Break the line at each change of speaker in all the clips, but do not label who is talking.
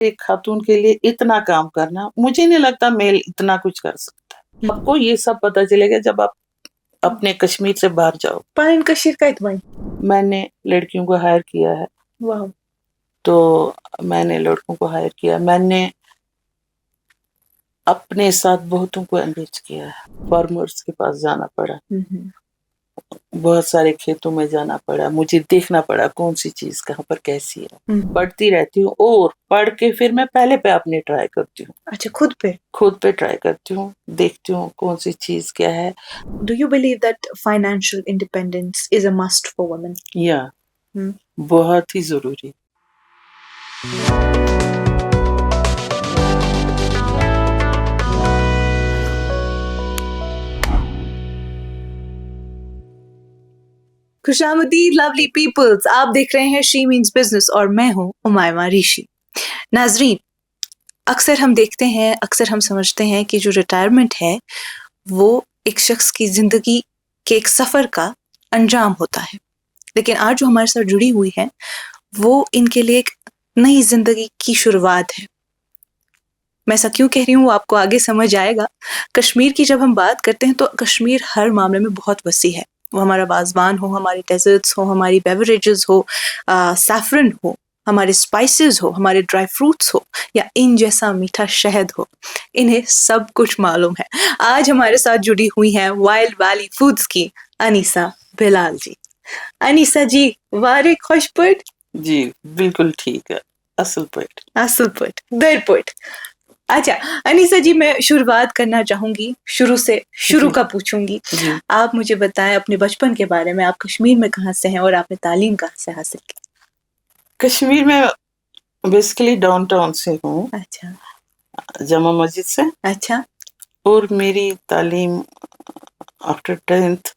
ایک خاتون کے لیے اتنا کام کرنا, مجھے نہیں لگتا میل اتنا کچھ کر سکتا ہے. آپ کو یہ سب پتا چلے گا جب آپ اپنے کشمیر سے باہر جاؤ.
پانین کشیر کت وۄنۍ
میں نے لڑکیوں کو ہائر کیا ہے,
واو
تو میں نے لڑکوں کو ہائر کیا, میں نے اپنے ساتھ بہتوں کو انگیج کیا ہے. فارمرز کے پاس جانا پڑا, بہت سارے کھیتوں میں جانا پڑا, مجھے دیکھنا پڑا کون سی چیز کہاں پر کیسی ہے. پڑھتی رہتی ہوں اور پڑھ کے پھر میں پہلے پہ اپنی ٹرائی کرتی ہوں.
اچھا خود
پہ ٹرائی کرتی ہوں, دیکھتی ہوں کون سی چیز کیا ہے.
Do you believe that financial independence is a must for women?
یا بہت ہی ضروری.
خوش آمدید لولی پیپلز, آپ دیکھ رہے ہیں شی مینز بزنس اور میں ہوں امائمہ ریشی. ناظرین, اکثر ہم دیکھتے ہیں, اکثر ہم سمجھتے ہیں کہ جو ریٹائرمنٹ ہے وہ ایک شخص کی زندگی کے ایک سفر کا انجام ہوتا ہے, لیکن آج جو ہمارے ساتھ جڑی ہوئی ہے وہ ان کے لیے ایک نئی زندگی کی شروعات ہے. میں ایسا کیوں کہہ رہی ہوں وہ آپ کو آگے سمجھ آئے گا. کشمیر کی جب ہم بات کرتے ہیں تو کشمیر ہر معاملے میں بہت وسیع ہے. وہ ہمارا وازوان ہو, ہماری ڈیزرٹس ہو, ہماری بیوریجز ہو, سیفرن ہو, ہمارے اسپائسز ہو, ہمارے ڈرائی فروٹس ہو, یا ان جیسا میٹھا شہد ہو, انہیں سب کچھ معلوم ہے. آج ہمارے ساتھ جڑی ہوئی ہیں وائلڈ ویلی فوڈز کی انیسہ بلال جی. انیسہ جی وارے خوش پٹ.
جی بالکل ٹھیک ہے, اصل
پٹ در پٹ. اچھا انیسہ جی, میں شروعات کرنا چاہوں گی شروع کا پوچھوں گی. آپ مجھے بتائیں اپنے بچپن کے بارے میں, آپ کشمیر میں کہاں سے ہیں اور آپ نے تعلیم کہاں سے حاصل کی؟
کشمیر میں بیسیکلی ڈاؤن ٹاؤن سے ہوں.
اچھا
جامع مسجد سے.
اچھا
اور میری تعلیم آفٹر 10th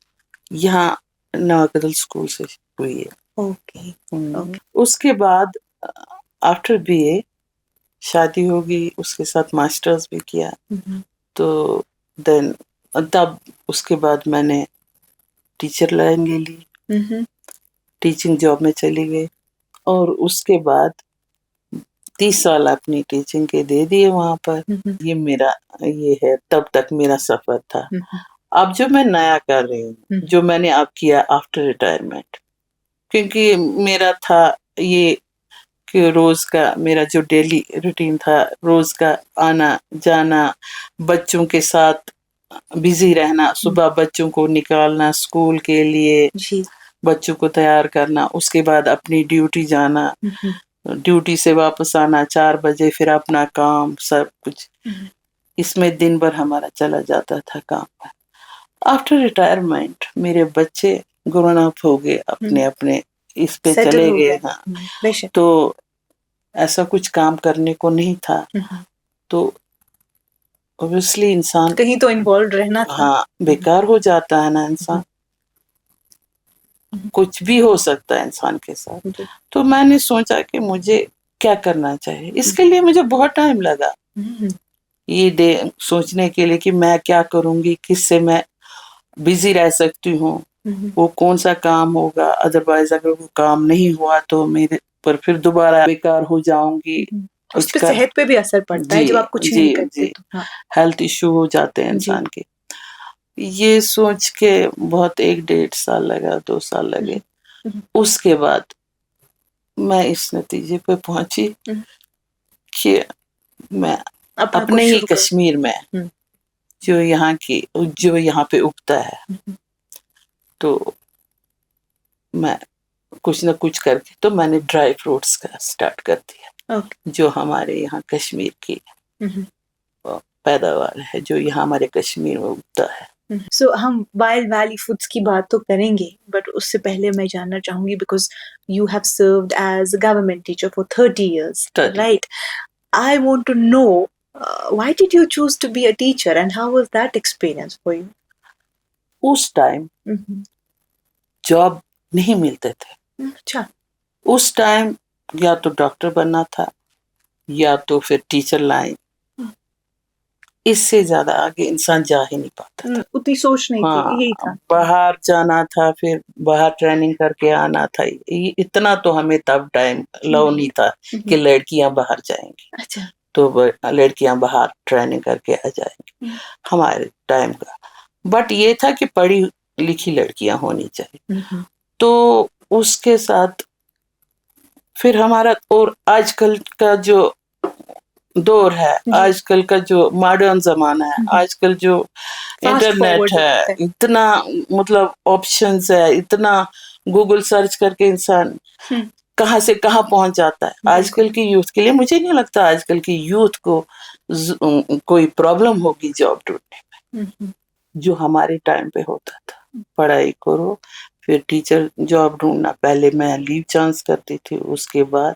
یہاں نواکدل اسکول سے ہوئی ہے.
اوکے.
اس کے بعد آفٹر BA شادی ہوگی, اس کے ساتھ ماسٹرز بھی کیا. تو دین تب اس کے بعد میں نے ٹیچر لائن لے لی, ٹیچنگ جاب میں چلی گئی, اور اس کے بعد 30 سال اپنی ٹیچنگ کے دے دیے وہاں پر. یہ میرا یہ ہے, تب تک میرا سفر تھا. اب جو میں نیا کر رہی ہوں, جو میں نے اب کیا آفٹر ریٹائرمنٹ, کیونکہ میرا تھا یہ کہ روز کا میرا جو ڈیلی روٹین تھا, روز کا آنا جانا, بچوں کے ساتھ بزی رہنا, صبح بچوں کو نکالنا اسکول کے لیے, بچوں کو تیار کرنا, اس کے بعد اپنی ڈیوٹی جانا, ڈیوٹی سے واپس آنا 4 بجے, پھر اپنا کام سب کچھ, اس میں دن بھر ہمارا چلا جاتا تھا کام پر. آفٹر ریٹائرمنٹ میرے بچے گرون اپ ہو گئے, اپنے اپنے اس پہ چلے گئے. ہاں, تو ایسا کچھ کام کرنے کو نہیں تھا, تو اوبیسلی انسان
کہیں تو انوالوڈ رہنا تھا.
ہاں بیکار ہو جاتا ہے نا انسان, کچھ بھی ہو سکتا ہے انسان کے ساتھ. تو میں نے سوچا کہ مجھے کیا کرنا چاہیے. اس کے لیے مجھے بہت ٹائم لگا یہ سوچنے کے لیے کہ میں کیا کروں گی, کس سے میں بزی رہ سکتی ہوں, وہ کون سا کام ہوگا. ادروائز اگر وہ کام نہیں ہوا تو میرے پر پھر دوبارہ بیکار ہو جاؤں گی.
اس پہ صحت پہ بھی اثر پڑتا ہے جب آپ کچھ نہیں کرتے تو.
ہیلتھ ایشو ہو جاتے ہیں انسان کے. یہ سوچ کے بہت 1-1.5 سال لگا, 2 سال لگے. اس کے بعد میں اس نتیجے پہ پہنچی کہ میں اپنے ہی کشمیر میں جو یہاں پہ اگتا ہے, تو میں کچھ نہ کچھ کر کے, تو میں نے ڈرائی فروٹس کا سٹارٹ کر دیا, جو ہمارے یہاں کشمیر کی پیداوار ہے, جو یہاں ہمارے کشمیر میں اگتا ہے.
سو ہم وائلڈ ویلی فوڈس کی بات تو کریں گے, بٹ اس سے پہلے میں جاننا چاہوں گی, because you have served as a government teacher for 30 years, right. I want to know why did you choose to be a teacher and how was that experience for you?
اس time job نہیں ملتے تھے.
اچھا.
اس time یا تو doctor بننا تھا یا تو پھر ٹیچر لائن. اس سے زیادہ آگے انسان جا ہی نہیں پاتا تھا.
اتنی سوچ نہیں تھی,
ہاں,
یہی تھا.
باہر جانا تھا, پھر باہر ٹریننگ کر کے آنا تھا. اتنا تو ہمیں تب ٹائم لو نہیں تھا کہ لڑکیاں باہر جائیں گی,
اچھا,
تو لڑکیاں باہر ٹریننگ کر کے آ جائیں گی ہمارے ٹائم کا. بٹ یہ تھا کہ پڑھی لکھی لڑکیاں ہونی چاہیے. تو اس کے ساتھ پھر ہمارا, اور آج کل کا جو دور ہے, آج کل کا جو ماڈرن زمانہ ہے, آج کل جو انٹرنیٹ ہے, اتنا مطلب آپشنز ہے, اتنا گوگل سرچ کر کے انسان کہاں سے کہاں پہنچ جاتا ہے. آج کل کی یوتھ کے لیے مجھے نہیں لگتا آج کل کی یوتھ کو کوئی پرابلم ہوگی جاب ڈھونڈنے میں, جو ہمارے ٹائم پہ ہوتا تھا. پڑھائی کرو, پھر ٹیچر جاب ڈھونڈنا. پہلے میں لیو چانس کرتی تھی, اس کے بعد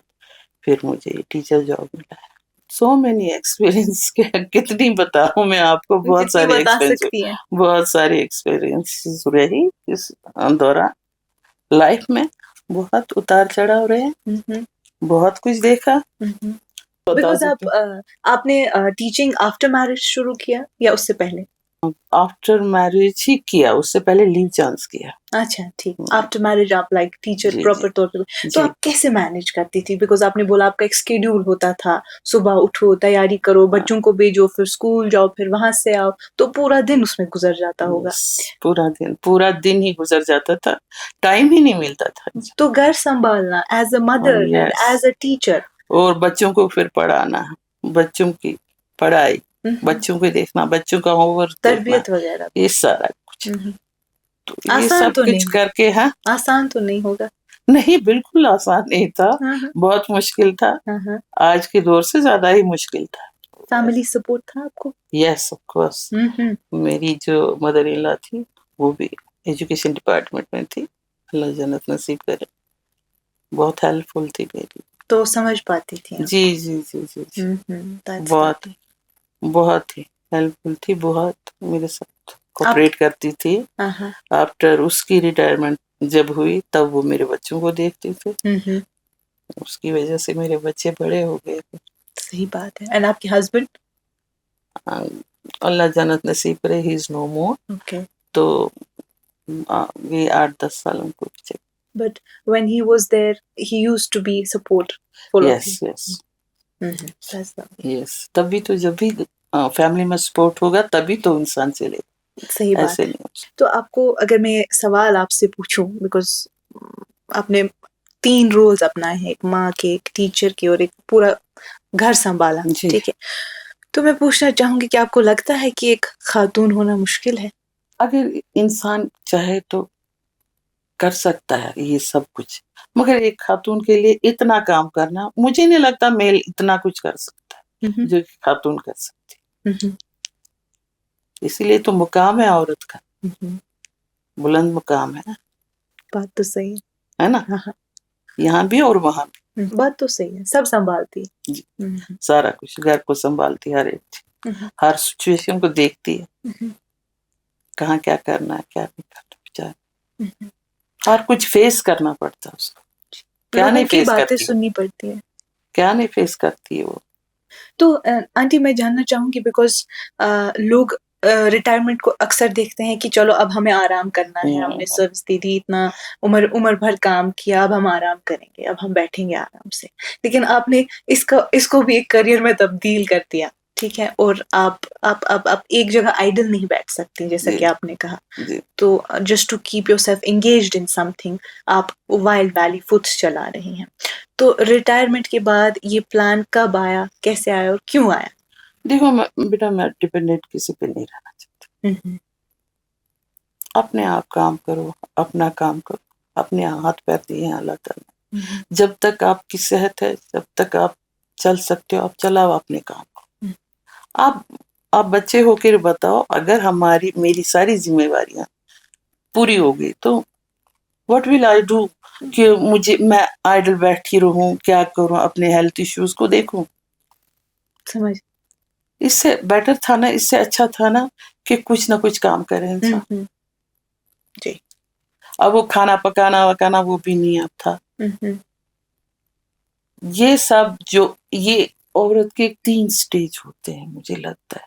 پھر مجھے ٹیچر جاب ملا ہے. سو مینی ایکسپیرئنس, کتنی بتاؤں میں آپ کو. بہت سارے ایکسپیرئنس, بہت سارے ایکسپیرئنس رہی اس دوران. لائف میں بہت اتار چڑھاؤ رہے, بہت کچھ دیکھا.
بیکاز آپ نے ٹیچنگ آفٹر میرج شروع کیا یا اس سے پہلے؟
آفٹر میرج ہی کیا, اس سے پہلے لیو چانس کیا.
اچھا ٹھیک, آفٹر میرج آپ لائک ٹیچر پراپر طور پہ. تو آپ کیسے مینج کرتی تھی؟ بیکاز آپ نے بولا آپ کا ایک اسکیڈول ہوتا تھا, صبح اٹھو, تیاری کرو, بچوں کو بھیجو, پھر اسکول جاؤ, پھر وہاں سے آؤ, تو پورا دن اس میں گزر جاتا ہوگا.
پورا دن ہی گزر جاتا تھا, ٹائم ہی نہیں ملتا تھا.
تو گھر سنبھالنا as a mother and as a teacher,
اور بچوں کو پھر پڑھانا, بچوں کی پڑھائی, بچوں کو دیکھنا, بچوں کا ہوم ورک دیکھنا,
تربیت وغیرہ,
یہ سارا کچھ. تو یہ
آسان
سب
تو
کچھ
نہیں,
کر کے, ہاں
آسان تو نہیں ہوگا.
نہیں, بالکل آسان نہیں تھا, بہت مشکل تھا. آج کے دور سے زیادہ ہی مشکل تھا.
فیملی سپورٹ تھا آپ کو؟
Yes of course. میری جو مدر ان لا تھی وہ بھی ایجوکیشن ڈپارٹمنٹ میں تھی, اللہ جنت نصیب کرے. بہت ہیلپ فل تھی میری,
تو سمجھ پاتی تھی.
جی جی جی جی, بہت بہت ہی ہیلپ فل تھی, بہت میرے ساتھ کوپریٹ کرتی تھی. آفٹر اس کی ریٹائرمنٹ جب ہوئی تب وہ میرے بچوں کو دیکھتے تھے, اس کی وجہ سے میرے بچے بڑے ہو گئے تھے.
صحیح بات ہے. اینڈ آپ کے ہسبینڈ؟
اللہ جنت نصیب کرے, ہی از نو مور. تو یہ 8-10 سالوں کو پیچھے.
But when he was there, he used to be support full of you.
Yes. Yes. تبھی تو, جب بھی فیملی میں سپورٹ ہوگا تبھی تو انسان چلے.
صحیح بات ہے. تو آپ کو اگر میں سوال آپ سے پوچھوں, بیکاز آپ نے 3 رولز اپنائے ہیں, ایک ماں کے, ایک ٹیچر کے, اور ایک پورا گھر سنبھالا, ٹھیک ہے, تو میں پوچھنا چاہوں گی کہ آپ کو لگتا ہے کہ ایک خاتون ہونا مشکل ہے؟
اگر انسان چاہے تو کر سکتا ہے یہ سب کچھ, مگر ایک خاتون کے لیے اتنا کام کرنا, مجھے نہیں لگتا میل اتنا کچھ کر سکتا ہے جو خاتون کر سکتی. اسی لیے تو مقام ہے عورت کا, بلند مقام ہے.
بات تو صحیح
ہے نا, یہاں بھی اور وہاں بھی.
بات تو صحیح ہے, سب سنبھالتی
جی, سارا کچھ, گھر کو سنبھالتی, ہر ایک چیز, ہر سچویشن کو دیکھتی ہے, کہاں کیا کرنا ہے, کیا نہیں کرنا. بیچارہ ہر کچھ فیس کرنا پڑتا ہے اس کو. کیا نہیں فیس
باتیں
کرتی,
سننی پڑتی ہے,
کیا نہیں فیس کرتی ہے وہ.
تو آنٹی میں جاننا چاہوں گی, بیکاز لوگ ریٹائرمنٹ کو اکثر دیکھتے ہیں کہ چلو اب ہمیں آرام کرنا ہے, ہم نے سروس دے دی, اتنا عمر بھر کام کیا, اب ہم آرام کریں گے, اب ہم بیٹھیں گے آرام سے. لیکن آپ نے اس کو بھی ایک کریئر میں تبدیل کر دیا, ٹھیک ہے, اور آپ ایک جگہ آئیڈل نہیں بیٹھ سکتی, جیسا کہ آپ نے کہا. تو just to keep yourself engaged in something, آپ وائلڈ ویلی فوڈس چلا رہی ہیں. تو ریٹائرمنٹ کے بعد یہ پلان کب آیا, کیسے آیا اور کیوں آیا؟
دیکھو بیٹا, میں ڈیپینڈنٹ کسی پہ نہیں رہنا چاہتی. اپنے آپ کام کرو, اپنا کام کرو, اپنے ہاتھ پیر دیے ہیں اللہ تعالیٰ. جب تک آپ کی صحت ہے, جب تک آپ چل سکتے ہو, آپ چلاؤ اپنے کام کو. آپ بچے ہو کے بتاؤ, اگر میری ساری ذمہ داریاں پوری ہو گئی تو what will I do, کہ میں آئیڈل بیٹھی رہوں, کیا کروں, اپنے ہیلتھ ایشوز کو دیکھوں.
سمجھ,
اس سے بیٹر تھا نا, اس سے اچھا تھا نا کہ کچھ نہ کچھ کام کرے انسان.
جی,
اب وہ کھانا پکانا وکانا وہ بھی نہیں اب تھا. یہ سب جو, یہ عورت کے 3 سٹیج ہوتے ہیں مجھے لگتا ہے.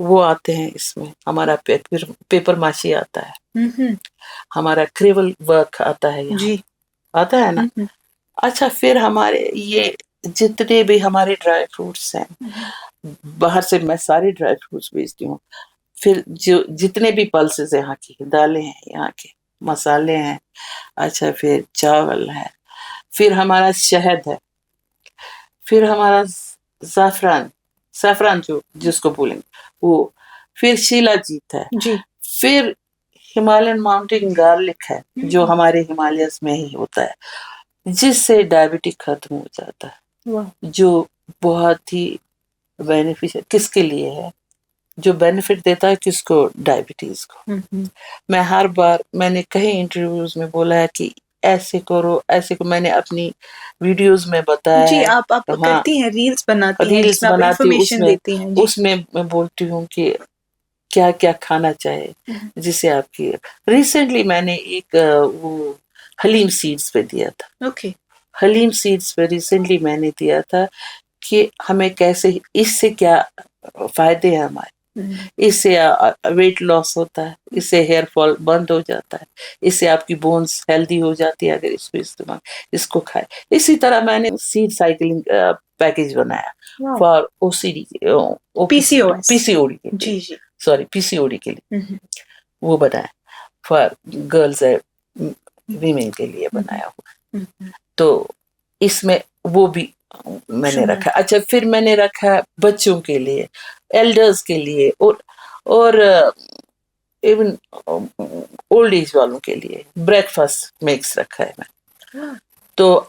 وہ آتے ہیں اس میں. ہمارا پیپر ماشی آتا ہے, ہمارا کریول ورک آتا ہے یہاں,
جی
آتا ہے نا. اچھا پھر ہمارے یہ جتنے بھی ہمارے ڈرائی فروٹس ہیں, باہر سے میں سارے ڈرائی فروٹس بیچتی ہوں. پھر جو جتنے بھی پلسز یہاں کی دالیں ہیں, یہاں کے مسالے ہیں, اچھا پھر چاول ہے, پھر ہمارا شہد ہے, پھر ہمارا زعفران جو جس کو بولیں وہ, پھر شیلا جیت ہے,
جی
پھر ہمالین ماؤنٹین گارلک ہے جو ہمارے ہمالیاز میں ہی ہوتا ہے, جس سے ڈائبٹک ختم ہو جاتا ہے, جو بہت ہی بینیفیشل کس کے لیے ہے, جو بینیفٹ دیتا ہے کس کو, ڈائبٹیز کو. میں ہر بار میں نے کئی انٹرویوز میں بولا ہے کہ ایسے کرو ایسے کو, میں نے اپنی ویڈیوز میں بتایا
جی,
ہے.
آپ
ہاں
کرتی ہیں, ریلز بناتی ہیں جس
ریلز
میں آپ
بناتی ہوں,
انفارمیشن دیتی ہیں. جی
اس میں میں بولتی ہوں کہ کیا کیا کھانا چاہیے جس سے آپ کی. ریسنٹلی میں نے ایک وہ حلیم سیڈز پہ دیا تھا,
اوکے
حلیم سیڈز پہ ریسنٹلی میں نے دیا تھا کہ ہمیں کیسے, اس سے کیا فائدے ہیں ہمارے, اس سے ویٹ لاس ہوتا ہے, اس سے ہیئر فال بند ہو جاتا ہے, اس سے آپ کی بونس ہیلدی ہو جاتی ہے اگر اس کو استعمال, اس کو کھائے. اسی طرح میں نے سیڈ سائیکلنگ پیکیج بنایا for O C D,
PCOS.
P C O D کے لیے,
جی جی
sorry P C O D کے لیے وہ بنایا, فار گرلز ویمن کے لیے بنایا ہوا. تو اس میں وہ بھی میں نے رکھا. اچھا پھر میں نے رکھا بچوں کے لیے, ایلڈرز کے لیے, اور ایون اولڈ ایج والوں کے لیے بریک فاسٹ مکس رکھا ہے میں. تو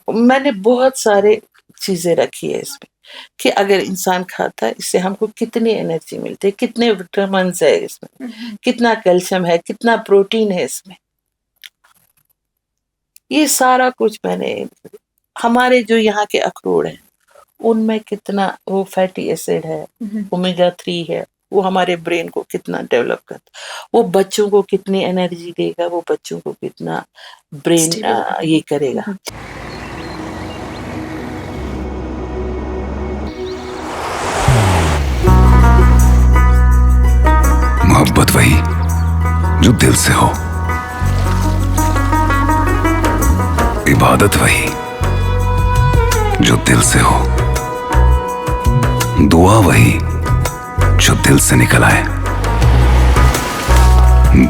میں نے بہت سارے چیزیں رکھی ہے اس میں کہ اگر انسان کھاتا ہے اس سے ہم کو کتنی انرجی ملتی ہے, کتنے وٹامنز ہے اس میں, کتنا کیلشیم ہے, کتنا پروٹین ہے اس میں. یہ سارا کچھ میں نے, ہمارے جو یہاں کے اخروٹ ہیں ان میں کتنا وہ فیٹی ایسڈ ہے, اومیگا 3 ہے, وہ ہمارے برین کو کتنا ڈیولپ کرتا, وہ بچوں کو کتنی انرجی دے گا, وہ بچوں کو کتنا برین یہ کرے گا.
محبت وہی جو دل سے ہو, عبادت وہی جو دل سے ہو, دعا وہی جو دل سے نکل آئے,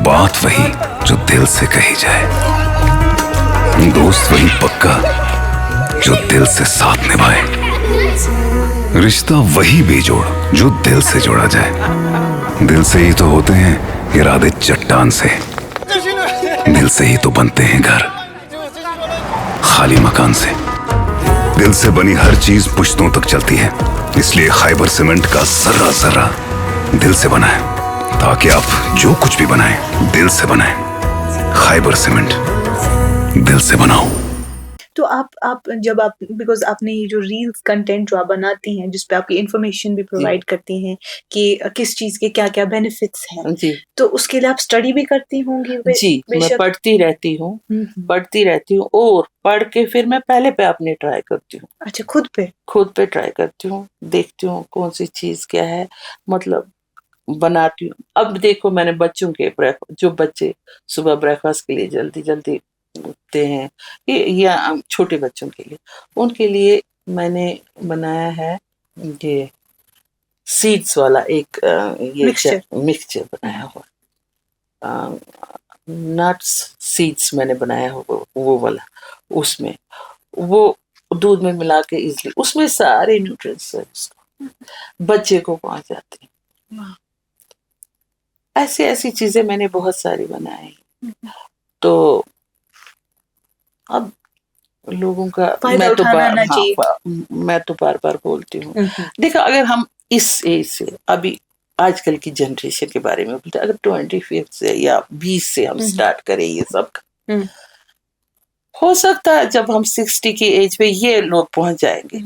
بات وہی جو دل سے کہی جائے, دوست وہی پکا جو دل سے ساتھ نبھائے, رشتہ وہی بے جوڑ جو دل سے جوڑا جائے. دل سے ہی تو ہوتے ہیں ارادے چٹان سے, دل سے ہی تو بنتے ہیں گھر خالی مکان سے. دل سے بنی ہر چیز پشتوں تک چلتی ہے, اس لیے خیبر سیمنٹ کا ذرہ ذرہ دل سے بنا ہے, تاکہ آپ جو کچھ بھی بنائیں دل سے بنائیں. خیبر سیمنٹ, دل سے بناؤ.
تو آپ جب آپ بیکاز آپ نے یہ جو ریلز کنٹینٹ جو آپ بناتی ہیں جس پہ آپ کی انفارمیشن بھی پرووائڈ کرتی ہیں کہ کس چیز کے کیا کیا بینیفٹس ہیں,
جی
تو اس کے لیے آپ اسٹڈی بھی کرتی ہوں گی.
جی میں پڑھتی رہتی ہوں, اور پڑھ کے پھر میں پہلے پہ اپنے ٹرائی کرتی ہوں.
اچھا, خود پہ
ٹرائی کرتی ہوں, دیکھتی ہوں کون سی چیز کیا ہے, مطلب بناتی ہوں. اب دیکھو میں نے بچوں کے جو بچے صبح بریک فاسٹ کے لیے جلدی جلدی اٹھتے ہیں, یا چھوٹے بچوں کے لیے, ان کے لیے میں نے بنایا ہے یہ سیڈس والا ایک یہ مکسچر بنایا ہوا, نٹس سیڈس میں نے بنایا ہوا وہ والا. اس میں وہ دودھ میں ملا کے ایزلی, اس میں سارے نیوٹرینٹس بچے کو پہنچ جاتے ہیں. ایسی چیزیں میں نے بہت ساری بنائی. تو اب لوگوں کا میں تو بار بار بولتی ہوں, دیکھو اگر ہم اس ایج سے ابھی آج کل کی جنریشن کے بارے میں بولتے, اگر 25 سے یا 20 سے ہم سٹارٹ کریں یہ سب, ہو سکتا ہے جب ہم 60 کی ایج پہ یہ لوگ پہنچ جائیں گے,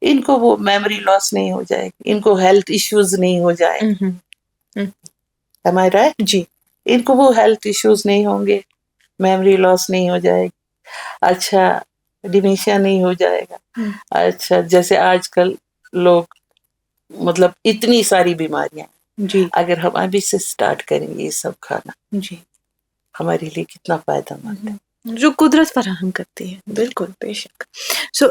ان کو وہ میموری لاس نہیں ہو جائے گی, ان کو ہیلتھ ایشوز نہیں ہو جائیں گے. Am I right?
جی,
ان کو وہ ہیلتھ ایشوز نہیں ہوں گے, میموری لاس نہیں ہو جائے گی, اچھا ڈیمینشیا نہیں ہو جائے گا. اچھا جیسے آج کل لوگ مطلب اتنی ساری بیماریاں,
جی
اگر ہم ابھی سے اسٹارٹ کریں گے یہ سب کھانا
جی
ہمارے لیے کتنا فائدہ مند ہے.
جو قدرت فراہم کرتی ہے. بالکل بے شک. سو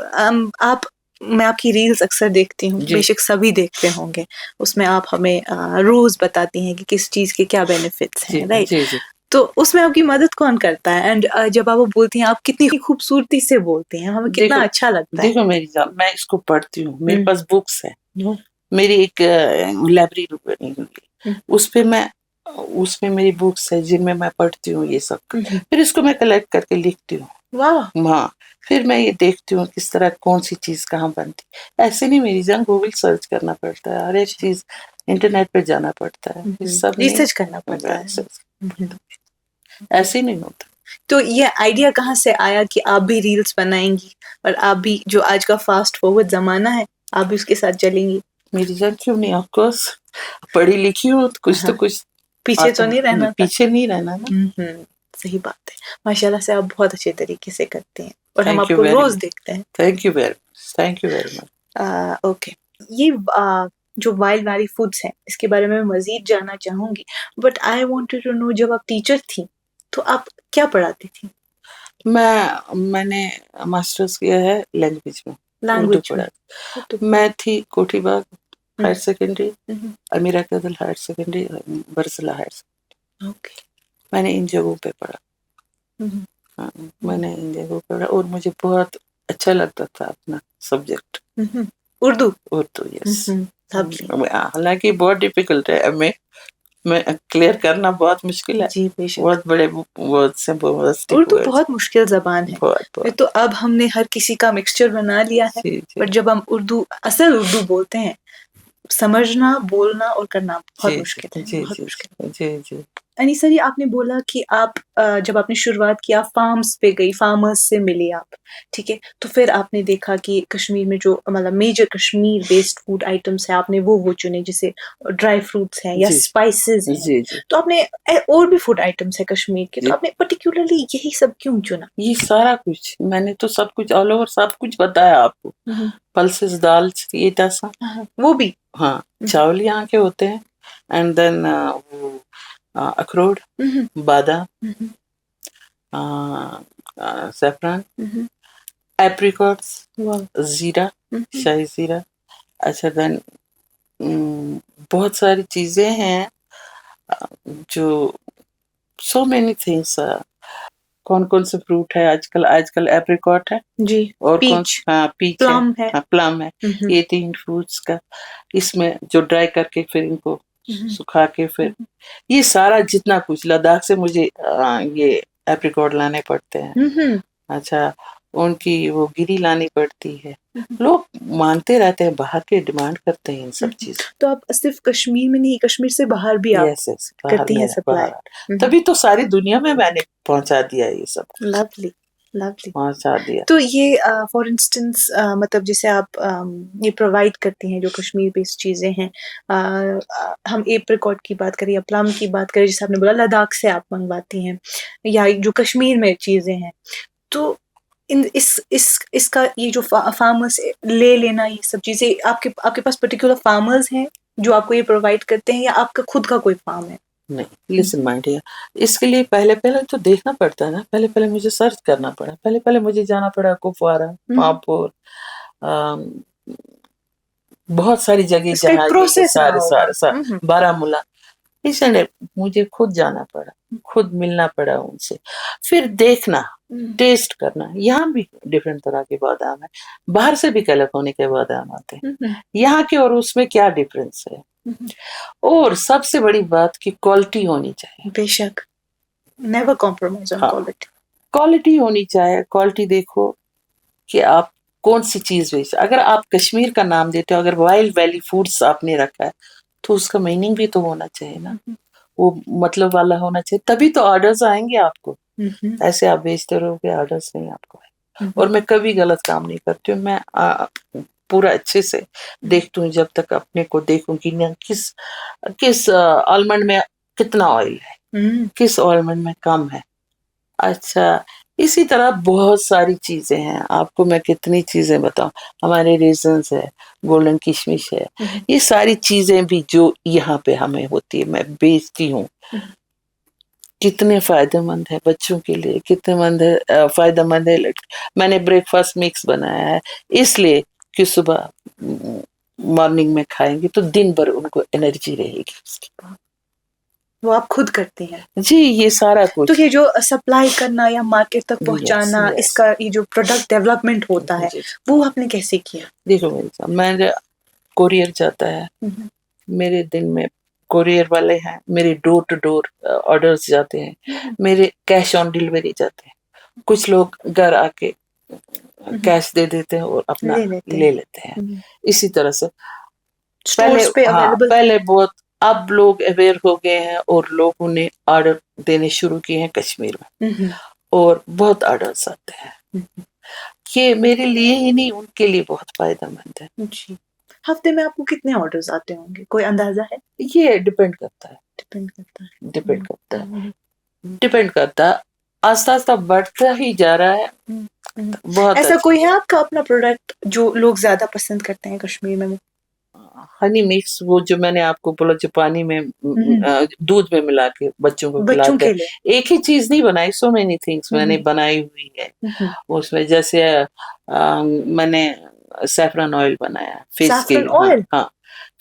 میں آپ کی ریلز اکثر دیکھتی ہوں,
جی.
بے شک سبھی دیکھتے ہوں گے, اس میں آپ ہمیں روز بتاتی ہیں کہ کس چیز کے کیا بینیفٹس
جی
ہیں, رائٹ؟
جی جی
تو اس میں آپ کی مدد کون کرتا ہے؟ اینڈ جب آپ وہ بولتی ہیں آپ کتنی خوبصورتی سے بولتے ہیں, ہمیں کتنا
دیکھو
اچھا لگتا ہے.
دیکھو میری جان, میں اس کو پڑھتی ہوں, میرے پاس بکس ہے,
ہوں.
میری ایک لائبریری بنی ہوئی, اس میں میری بکس ہے جن میں پڑھتی ہوں یہ سب, پھر اس کو میں کلیکٹ کر کے لکھتی ہوں.
واہ.
ہاں, پھر میں یہ دیکھتی ہوں کس طرح کون سی چیز کہاں بنتی. ایسے نہیں میری جان, گوگل سرچ کرنا پڑتا ہے, ہر ایک چیز انٹرنیٹ پہ جانا پڑتا ہے, یہ سب نہیں
ریسرچ کرنا پڑتا ہے.
ایسے نہیں ہوتا.
تو یہ آئیڈیا کہاں سے آیا کہ آپ بھی ریلز بنائیں گی اور آپ بھی جو آج کا فاسٹ فارورڈ زمانہ ہے آپ بھی اس کے ساتھ چلیں گی؟
میری جان کیوں نہیں, آف کورس پڑھی لکھی ہوں تو کچھ
پیچھے تو نہیں رہنا,
پیچھے نہیں رہنا نا.
صحیح بات ہے. ماشاءاللہ سے آپ بہت اچھے طریقے سے کرتے ہیں اور ہم
تھینک
آپ
یو
کو
ویری
روز
مچ,
دیکھتے ہیں.
Thank you very much, thank you very much.
Okay, یہ جو وائلڈ ویلی فوڈس ہیں اس کے بارے میں مزید جاننا چاہوں گی, but I wanted to know, جب آپ ٹیچر تھیں تو آپ کیا پڑھاتی تھیں؟
میں نے ماسٹرز کیا ہے لینگویج میں, اردو
لینگویج
پڑھا.
میں.
میں تھی Kothi Bagh higher secondary, Amira Kadal higher secondary, Barzulla higher secondary.
Okay.
میں نے ان جگہوں پہ پڑھا. ہاں, میں نے ان جگہوں پہ پڑھا اور مجھے بہت اچھا لگتا تھا اپنا سبجیکٹ
اردو.
اردو. یس, حالانکہ بہت ڈیفیکلٹ ہے, میں کلیئر کرنا بہت مشکل ہے.
جی بے شک.
بہت بڑے ورڈز ہیں,
اردو بہت مشکل زبان ہے,
بہت.
تو اب ہم نے ہر کسی کا مکسچر بنا لیا ہے,
جی جی
پر جب ہم اصل اردو بولتے ہیں, سمجھنا, بولنا اور کرنا بہت
جی
مشکل ہے.
جی
بہت
جی
مشکل.
جی جی.
انیسہ جی, آپ نے بولا کہ آپ جب آپ نے شروعات کیا فارمز پہ گئی, فارمرز سے ملی آپ, ٹھیک ہے, تو پھر آپ نے دیکھا کہ کشمیر میں جو مطلب major Kashmir based food items ہیں آپ نے وہ چنے, جیسے ڈرائی فروٹس ہیں یا
جی
اسپائسیز ہیں.
جی جی.
تو آپ نے اور بھی فوڈ آئٹمس ہیں کشمیر کے, تو آپ نے پرٹیکولرلی یہی سب کیوں چنا؟
یہ سارا کچھ میں نے تو سب کچھ آل اوور سب کچھ بتایا آپ کو. پلسز, دال, یہ تھا
وہ بھی.
ہاں, چاول یہاں کے ہوتے ہیں, اینڈ دین وہ اخروٹ, بادام, سیفران, ایپریکاٹس, زیرہ, شاہی زیرہ. اچھا, دین بہت ساری چیزیں ہیں جو سو مینی تھنگس. کون سے فروٹ ہے آج کل ایپریکاٹ ہے
جی,
اور کون
پیچ,
پیچ ہے,
پلم ہے.
پلم ہے. یہ 3 فروٹس کا اس میں جو ڈرائی کر کے پھر ان کو سکھا کے پھر یہ سارا جتنا کچھ لداخ سے مجھے یہ ایپریکاٹ لانے پڑتے ہیں. اچھا, ان کی وہ گری لانی پڑتی ہے. لوگ مانتے رہتے ہیں, باہر کے ڈیمانڈ کرتے ہیں ان سب چیزوں.
تو آپ صرف کشمیر میں نہیں, کشمیر سے باہر بھی آپ
یس یس, باہر
کرتی ہیں
میں
سپلائی؟
تبھی تو ساری دنیا میں نے پہنچا دیا یہ سب.
Lovely lovely.
پہنچا دیا.
تو یہ فار انسٹنس مطلب جیسے آپ یہ پرووائڈ کرتی ہیں جو کشمیر بیسڈ چیزیں ہیں, ہم ایپریکاٹ کی بات کریں یا پلم کی بات کریں, جیسے آپ نے بولا لداخ سے آپ منگواتی ہیں, یا جو کشمیر میں چیزیں ہیں, تو اس کا یہ جو فارمرز لے لینا, یہ سب چیزیں آپ کے پاس پرٹیکولر فارمرز ہیں جو آپ کو یہ پرووائڈ کرتے ہیں, یا آپ کا خود کا کوئی فارم ہے؟
نہیں, لسن مائی ڈیئر, اس کے لیے پہلے تو دیکھنا پڑتا ہے نا, پہلے مجھے سرچ کرنا پڑا, پہلے مجھے جانا پڑا کپوارہ, پامپور, بہت ساری جگہ
اس کا
جہاں
ایک
یہ
پروسیس رہا ہوگا.
سارے بارہمولہ, اس لیے مجھے خود جانا پڑا, خود ملنا پڑا ان سے, پھر دیکھنا, ٹیسٹ کرنا. یہاں بھی ڈفرینٹ طرح کے بادام ہیں, باہر سے بھی کیلیفورنیا کے بادام آتے ہیں, یہاں کے اور اس میں کیا ڈفرینس ہے. اور سب سے بڑی بات کی کوالٹی ہونی چاہیے.
بے شک, never compromise on quality.
Quality ہونی چاہیے. کوالٹی دیکھو کہ آپ کون سی چیز بیچ, اگر آپ کشمیر کا نام دیتے ہو, اگر وائلڈ ویلی فوڈس آپ نے رکھا ہے تو اس کا میننگ بھی تو ہونا چاہیے نا, وہ مطلب والا ہونا چاہیے, تبھی تو آرڈرز آئیں گے آپ کو. ایسے آپ بیچتے رہو گے, آرڈرز نہیں آپ کو. اور میں کبھی غلط کام نہیں کرتی ہوں, میں پورا اچھے سے دیکھتی ہوں, جب تک اپنے کو دیکھوں کہ کس آلمنڈ میں کتنا آئل ہے, کس آلمنڈ میں کم ہے. اچھا, اسی طرح بہت ساری چیزیں ہیں, آپ کو میں کتنی چیزیں بتاؤں. ہمارے ریزنز ہے, گولڈن کشمش ہے, یہ ساری چیزیں بھی جو یہاں پہ ہمیں ہوتی ہے میں بیچتی ہوں. کتنے فائدہ مند ہے بچوں کے لیے, کتنے فائدہ مند ہے. میں نے بریک فاسٹ مکس بنایا ہے اس لیے کہ صبح مارننگ میں کھائیں گے تو دن بھر ان کو انرجی رہے گی اس کی.
وہ آپ خود کرتے ہیں؟
جی, یہ سارا کچھ.
تو یہ جو سپلائی کرنا یا مارکیٹ تک پہنچانا,
Yes.
اس کا یہ جو پروڈکٹ ڈیولپمنٹ ہوتا ہے وہ آپ نے کیسے کیا؟
دیکھو میرے ساتھ میرا کوریئر جاتا ہے, میرے دن میں کوریئر والے ہیں, میرے ڈور ٹو ڈور آرڈرز جاتے ہیں, میرے کیش آن ڈیلیوری جاتے ہیں. کچھ لوگ گھر آ کے کیش دے دیتے ہیں اور اپنا لے لیتے ہیں. اسی طرح سے پہلے بہت, اب لوگ اویئر ہو گئے ہیں اور لوگوں نے آرڈر دینے شروع کیے ہیں کشمیر میں, اور بہت آرڈرز آتے ہیں. یہ میرے لیے ہی نہیں, ان کے لیے بہت فائدہ مند ہے.
جی. ہفتے میں آپ کو کتنے آرڈرز آتے ہوں گے, کوئی اندازہ ہے؟
یہ ڈپینڈ کرتا ہے, ڈپینڈ کرتا ہے. آہستہ آہستہ بڑھتا ہی جا رہا ہے. بہت
ایسا کوئی ہے آپ کا اپنا پروڈکٹ جو لوگ زیادہ پسند کرتے ہیں کشمیر میں؟
ہنی مکس, وہ جو میں نے آپ کو بولا جو پانی میں دودھ میں ملا کے بچوں کو کھلاتے ہیں. ایک ہی چیز نہیں بنائی, سو مینی تھنگس میں نے بنائی ہوئی ہے. اس میں جیسے میں نے سیفرن آئل بنایا فیس کے لیے. ہاں,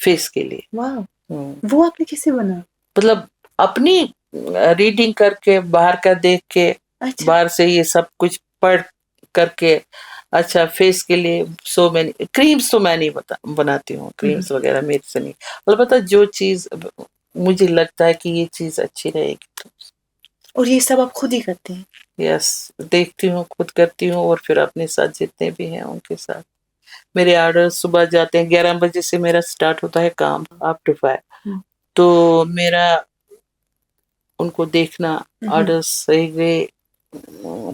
فیس کے لیے.
وہ آپ نے کیسے بنا؟
مطلب اپنی ریڈنگ کر کے, باہر کا دیکھ کے, باہر سے یہ سب کچھ پڑھ کر کے. اچھا, فیس کے لیے سو مینی کریمس تو میں نہیں بناتی ہوں, کریمس وغیرہ میرے سے نہیں. البتہ جو چیز مجھے لگتا ہے کہ یہ چیز اچھی رہے گی تو.
اور یہ سب آپ خود ہی کرتے ہیں؟
یس, دیکھتی ہوں, خود کرتی ہوں, اور پھر اپنے ساتھ جتنے بھی ہیں ان کے ساتھ. میرے آرڈر صبح جاتے ہیں 11 بجے سے میرا سٹارٹ ہوتا ہے کام اپ ٹو 5. تو میرا ان کو دیکھنا, آرڈر صحیح گئے,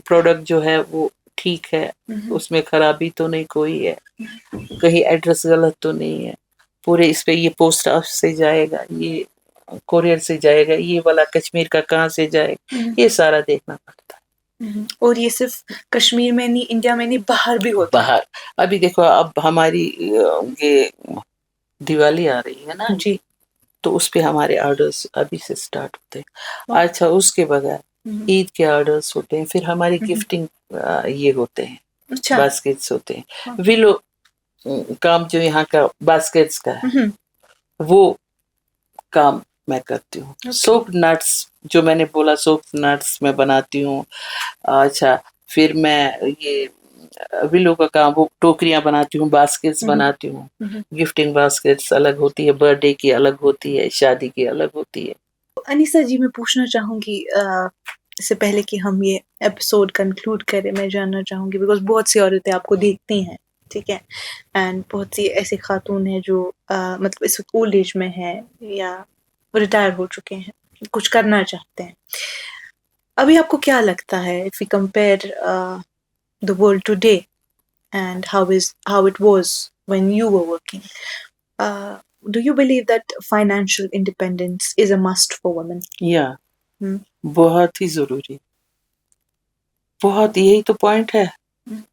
پروڈکٹ جو ہے وہ ٹھیک ہے, اس میں خرابی تو نہیں کوئی ہے, کہیں ایڈریس غلط تو نہیں ہے, پورے اس پہ یہ پوسٹ آفس سے جائے گا, یہ کوریئر سے جائے گا, یہ والا کشمیر کا کہاں سے جائے گا, یہ سارا دیکھنا پڑتا ہے.
اور یہ صرف کشمیر میں نہیں, انڈیا میں نہیں, باہر بھی ہوتا ہے.
باہر ابھی دیکھو, اب ہماری یہ دیوالی آ رہی ہے نا
جی,
تو اس پہ ہمارے آرڈرز ابھی سے سٹارٹ ہوتے ہیں. اچھا, اس کے بغیر عید کے آرڈرز ہوتے ہیں, پھر ہماری گفٹنگ یہ ہوتے ہیں, باسکٹس ہوتے ہیں. ویلو کام جو یہاں کا باسکٹس کا ہے وہ کام میں کرتی ہوں. سوپ نٹس جو میں نے بولا, سوپ نٹس میں بناتی ہوں. اچھا, پھر میں یہ ولو کا کام, وہ ٹوکریاں بناتی ہوں, باسکٹس بناتی ہوں. گفٹنگ باسکٹس الگ ہوتی ہے, برتھ ڈے کی الگ ہوتی ہے, شادی کی الگ ہوتی ہے.
انیسہ جی, میں پوچھنا چاہوں گی اس سے پہلے کہ ہم یہ ایپیسوڈ کنکلوڈ کریں, میں جاننا چاہوں گی بیکاز بہت سی عورتیں آپ کو دیکھتی ہیں, ٹھیک ہے, اینڈ بہت سی ایسی خاتون ہیں جو مطلب اس وقت اولڈ ایج میں ہے یا ریٹائر ہو چکے ہیں, کچھ کرنا چاہتے ہیں. ابھی آپ کو کیا لگتا ہے, if we compare the world today and how it was when you were working, do you believe that financial independence is a must for women?
بہت ہی ضروری, بہت, یہی تو پوائنٹ ہے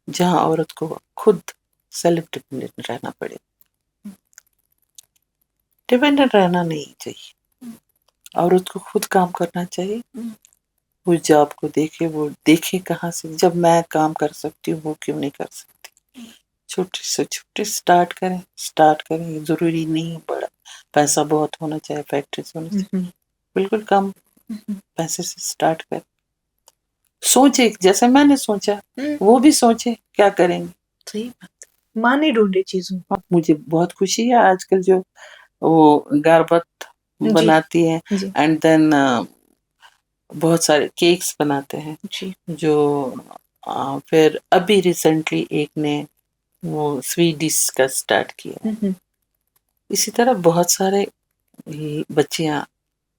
جہاں عورت کو خود سیلف ڈیپینڈنٹ رہنا پڑے. ڈیپینڈنٹ رہنا نہیں چاہیے, عورت کو خود کام کرنا چاہیے. وہ جاب کو دیکھے, وہ دیکھے کہاں سے, جب میں کام کر سکتی ہوں وہ کیوں نہیں کر سکتی. چھوٹی سے چھوٹی سٹارٹ کریں, ضروری نہیں بڑا پیسہ بہت ہونا چاہیے, فیکٹریز ہونا چاہیے, بالکل کم پیسے سے سٹارٹ کریں. سوچے جیسے میں نے سوچا, وہ بھی سوچے کیا کریں گے.
صحیح بات, مانے ڈھونڈے چیزوں.
مجھے بہت خوشی ہے آج کل جو وہ گاربت بناتی ہیں, اینڈ دین بہت سارے کیکس بناتے ہیں جو پھر ابھی ریسنٹلی ایک نے وہ سویٹ ڈش کا سٹارٹ کیا. اسی طرح بہت سارے بچیاں,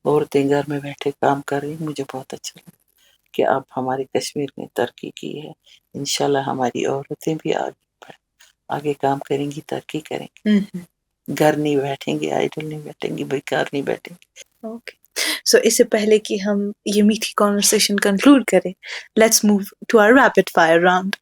عورتیں گھر میں بیٹھے کام کر رہی. مجھے بہت اچھا لگا کہ اب ہمارے کشمیر نے ترقی کی ہے. انشاءاللہ ہماری عورتیں بھی آگے کام کریں گی, ترقی کریں گی. گھر نہیں بیٹھیں گے, آئیڈل نہیں بیٹھیں گے, بیکار نہیں بیٹھیں گے.
اوکے, سو اس سے پہلے کہ ہم یہ میٹھی کانورسیشن کنکلوڈ کریں, let's move to our rapid fire round.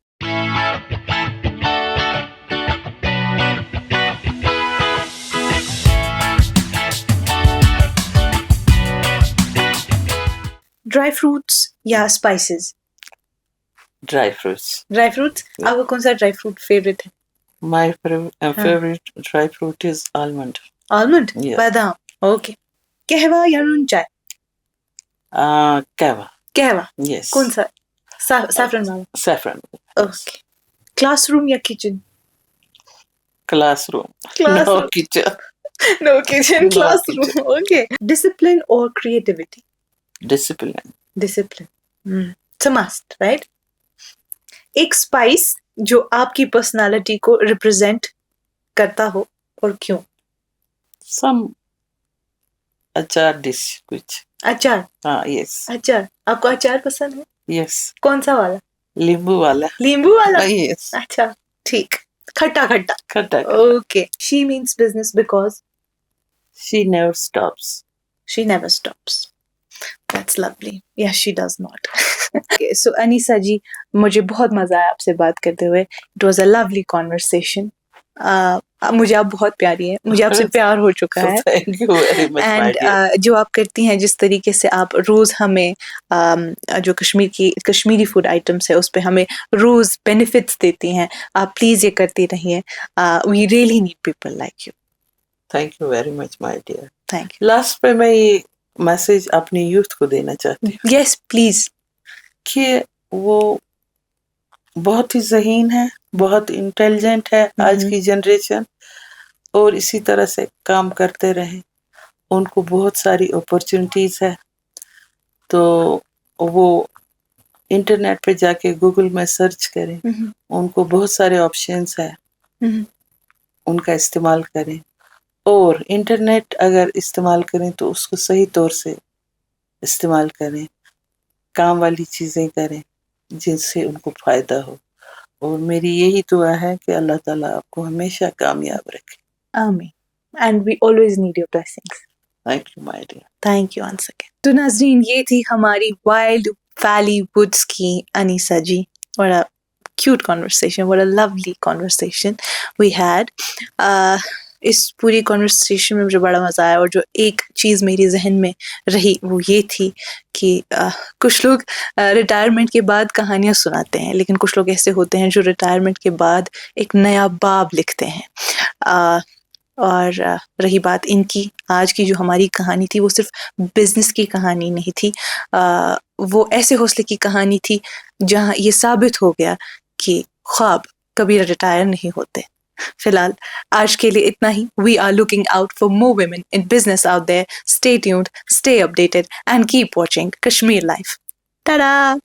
Dry fruits یا spices?
Dry fruits.
Dry fruits. آپ کا کون سا ڈرائی فروٹ فیوریٹ ہے؟
My favourite dry fruit is almond.
Almond,
Yeah.
بادام. اوکے. قہوہ یا نون چائے؟
کہوا.
قہوہ.
یس.
کون سا؟ سیفرن والا.
سیفرن.
اوکے. کلاس روم یا kitchen?
Classroom.
Class
no
room.
Kitchen.
No kitchen,
No
class
kitchen.
Room. Okay. Discipline اور creativity?
Discipline.
Discipline. It's a must, right? ایک اسپائس جو آپ کی پرسنالٹی کو ریپرزینٹ کرتا ہو اور کیوں؟
سم اچار ڈش کچھ.
اچار.
ہاں. یس.
اچار. آپ کو اچار پسند ہے؟
یس.
کون سا والا؟
لیمبو والا.
لیمبو والا.
یس.
اچھا, ٹھیک. کھٹا کھٹا.
کھٹا.
Okay. She means business because
she never stops.
she never stops. That's lovely. Yeah, she does not. Okay, so Anisa ji, مجھے بہت مزہ آیا آپ سے بات کرتے ہوئے. It was a lovely conversation. مجھے آپ بہت پیاری ہیں, مجھے آپ سے پیار ہو چکا ہے.
Thank you very much my
and
dear.
جو آپ کرتی ہیں, جس طریقے سے آپ روز ہمیں جو کشمیری فوڈ آئٹمس ہے اس پہ ہمیں روز بینیفٹس دیتی ہیں, آپ پلیز یہ کرتی رہیے. We really need people like you.
Thank you very much my dear.
Thank you.
Last پہ میں یہ میسج اپنی یوتھ کو دینا چاہتی ہوں
یس پلیز.
کہ وہ بہت ہی ذہین ہے, بہت انٹیلیجنٹ ہے آج کی جنریشن, اور اسی طرح سے کام کرتے رہیں. ان کو بہت ساری اپرچونیٹیز ہے, تو وہ انٹرنیٹ پہ جا کے گوگل میں سرچ کریں, ان کو بہت سارے آپشنس ہیں, ان کا استعمال کریں. اور انٹرنیٹ اگر استعمال کریں تو اس کو صحیح طور سے استعمال کریں, کام والی چیزیں کریں جن سے ان کو فائدہ ہو. اور میری یہی دعا ہے کہ اللہ تعالیٰ آپ کو ہمیشہ کامیاب رکھے.
آمین. And we always need your blessings.
Thank you my dear.
Thank you once again. تو ناظرین, یہ تھی ہماری وائلڈ ویلی ووڈس کی انیسا جی. بڑا کیوٹ کانورسیشن, بڑا لولی کانورسیشن وی ہیڈ. اس پوری کانورسیشن میں مجھے بڑا مزہ آیا, اور جو ایک چیز میری ذہن میں رہی وہ یہ تھی کہ کچھ لوگ ریٹائرمنٹ کے بعد کہانیاں سناتے ہیں, لیکن کچھ لوگ ایسے ہوتے ہیں جو ریٹائرمنٹ کے بعد ایک نیا باب لکھتے ہیں. اور رہی بات ان کی, آج کی جو ہماری کہانی تھی وہ صرف بزنس کی کہانی نہیں تھی, وہ ایسے حوصلے کی کہانی تھی جہاں یہ ثابت ہو گیا کہ خواب کبھی ریٹائر نہیں ہوتے. فی الحال آج کے لیے اتنا ہی. We are looking out for more women in business out there. Stay tuned, stay updated and keep watching Kashmir Life. TADA.